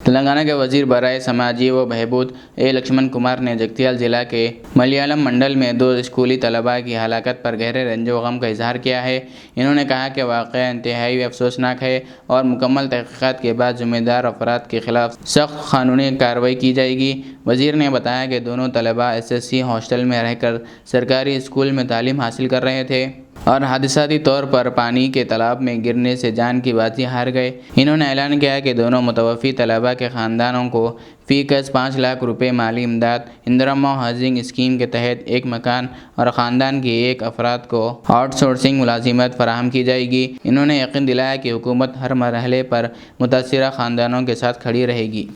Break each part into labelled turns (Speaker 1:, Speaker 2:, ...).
Speaker 1: तेलंगाना के वजीर बराए समाजी व बहबूद लक्ष्मण कुमार ने जगतियाल जिला के मलयालम मंडल में 2 स्कूली तलबा की हलाकत पर गहरे रंजो गम का इजहार किया है। इन्होंने कहा कि वाक़या इंतहाई अफसोसनाक है और मुकम्मल तहक़ीक़ात के बाद ज़िम्मेदार अफराद के खिलाफ सख्त क़ानूनी कार्रवाई की जाएगी। वज़ीर ने बताया कि दोनों तलबा SSC हॉस्टल में रहकर सरकारी स्कूल में तालीम हासिल कर रहे थे और हादसाती तौर पर पानी के तालाब में गिरने से जान की बाजी हार गए। इन्होंने ऐलान किया कि दोनों मुतवफ़ी तलबा के ख़ानदानों को फ़ीकस 5 लाख रुपये माली इमदाद, इंदिरा हाउसिंग स्कीम के तहत एक मकान और ख़ानदान के एक अफराद को आउटसोर्सिंग मुलाजिमत फराहम की जाएगी। इन्होंने यकीन दिलाया कि हुकूमत हर मरहले पर मुतासिरा ख़ानदानों के साथ खड़ी रहेगी।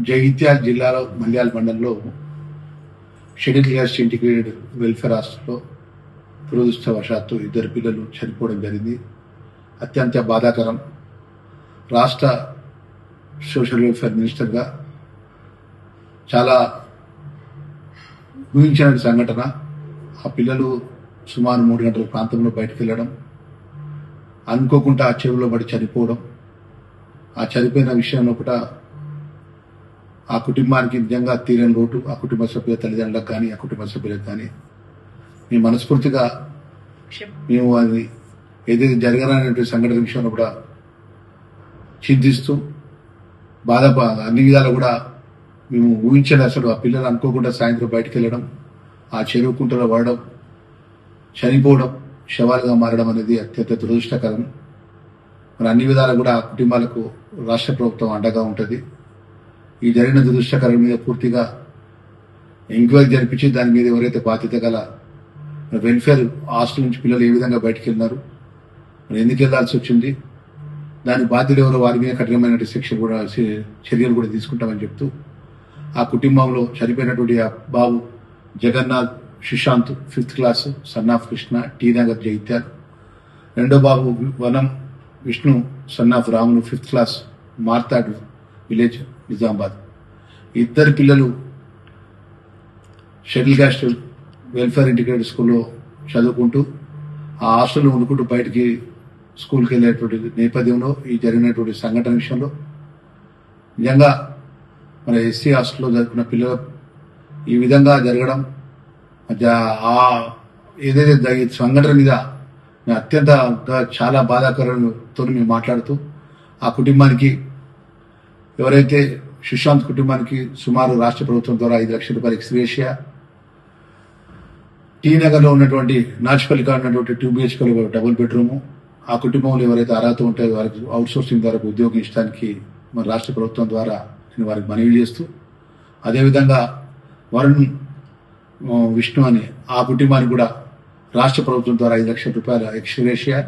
Speaker 2: జగిత్యాల జిల్లాలో మల్యాల మండలంలో షెడ్యూల్ క్యాస్ట్ ఇంటిగ్రేటెడ్ వెల్ఫేర్ హాస్టల్లో దురదృష్టవశాత్తు 2 పిల్లలు చనిపోవడం జరిగింది. అత్యంత బాధాకరం. రాష్ట్ర సోషల్ వెల్ఫేర్ మినిస్టర్గా చాలా ఊహించని సంఘటన. ఆ పిల్లలు సుమారు 3 గంటల ప్రాంతంలో బయటకు వెళ్ళడం, అనుకోకుండా ఆ చెరువులో పడి చనిపోవడం. ఆ చనిపోయిన విషయంలో కూడా ఆ కుటుంబానికి నిజంగా తీరని లోటు. ఆ కుటుంబ సభ్యుల తల్లిదండ్రులకు కానీ ఆ కుటుంబ సభ్యులకు కానీ మేము మనస్ఫూర్తిగా మేము అది ఏదైతే జరగనటువంటి సంఘటన విషయంలో కూడా చింతిస్తూ అన్ని విధాలు కూడా మేము ఊహించలేదు. అసలు ఆ పిల్లలు అనుకోకుండా సాయంత్రం బయటకు వెళ్ళడం, ఆ చెరువు కుంటలో పడడం, చనిపోవడం, శవాలుగా మారడం అనేది అత్యంత దురదృష్టకరం. మరి అన్ని విధాలు కూడా ఆ కుటుంబాలకు రాష్ట్ర ప్రభుత్వం అండగా ఉంటుంది. ఈ జరిగిన దురదృష్టకరం మీద పూర్తిగా ఎంక్వైరీ జరిపించి దాని మీద ఎవరైతే బాధ్యత గల వెల్ఫేర్ హాస్టల్ నుంచి పిల్లలు ఏ విధంగా బయటకు వెళ్ళినారు, మరి ఎందుకు వెళ్లాల్సి వచ్చింది, దాని బాధ్యత ఎవరో వారి మీద కఠినమైన చర్యలు కూడా తీసుకుంటామని చెప్తూ ఆ కుటుంబంలో చనిపోయినటువంటి ఆ బాబు Jagannath Sushant 5th class son of Krishna T Nagar Jagityal, రెండో బాబు Vanam Vishnu son of Ramulu 5th class Martad village Nizamabad. 2 పిల్లలు షెడ్యూల్ క్యాస్ట్ వెల్ఫేర్ ఇంటిగ్రేటెడ్ స్కూల్లో చదువుకుంటూ ఆ హాస్టల్లో ఉండుకుంటూ బయటికి స్కూల్కి వెళ్ళేటువంటి నేపథ్యంలో ఈ జరిగినటువంటి సంఘటన విషయంలో నిజంగా మన SC హాస్టల్లో జరుపుకున్న పిల్లలు ఈ విధంగా జరగడం ఏదైతే సంఘటన మీద అత్యంత చాలా బాధాకరంతో మేము మాట్లాడుతూ ఆ కుటుంబానికి ఎవరైతే సుశాంత్ కుటుంబానికి సుమారు రాష్ట్ర ప్రభుత్వం ద్వారా 5 లక్షల రూపాయల ఎక్స్గ్రేషియా, టీ నగర్లో ఉన్నటువంటి నాచుపల్లి కాడ ఉన్నటువంటి 2 BHK డబుల్ బెడ్రూము, ఆ కుటుంబంలో ఎవరైతే అర్హత ఉంటాయో వారికి అవుట్సోర్సింగ్ ద్వారా ఉద్యోగం ఇష్టానికి మన రాష్ట్ర ప్రభుత్వం ద్వారా నేను వారికి మనవి చేస్తూ, అదేవిధంగా వరుణ్ విష్ణు అని ఆ కుటుంబానికి కూడా రాష్ట్ర ప్రభుత్వం ద్వారా 5 లక్షల రూపాయల ఎక్స్గ్రేషియా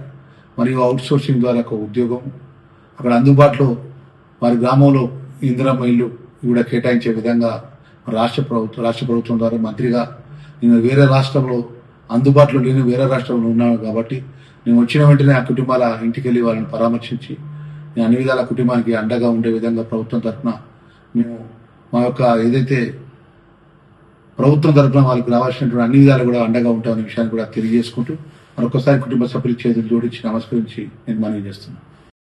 Speaker 2: మరియు అవుట్సోర్సింగ్ ద్వారా ఒక ఉద్యోగం అక్కడ అందుబాటులో వారి గ్రామంలో ఇందిరమ్మ ఇల్లు కూడా కేటాయించే విధంగా రాష్ట్ర ప్రభుత్వం ద్వారా మంత్రిగా నేను వేరే రాష్ట్రంలో అందుబాటులో లేని వేరే రాష్ట్రంలో ఉన్నాను కాబట్టి నేను వచ్చిన వెంటనే ఆ కుటుంబాల ఇంటికి వెళ్ళి వాళ్ళని పరామర్శించి నేను అన్ని విధాల కుటుంబానికి అండగా ఉండే విధంగా ప్రభుత్వం తరఫున మేము మా యొక్క ఏదైతే ప్రభుత్వం తరఫున వాళ్ళకి రావాల్సినటువంటి అన్ని విధాలు కూడా అండగా ఉంటామనే విషయాన్ని కూడా తెలియజేసుకుంటూ మరొకసారి కుటుంబ సభ్యులు చేతులు జోడించి నమస్కరించి నేను మనవి చేస్తున్నాను.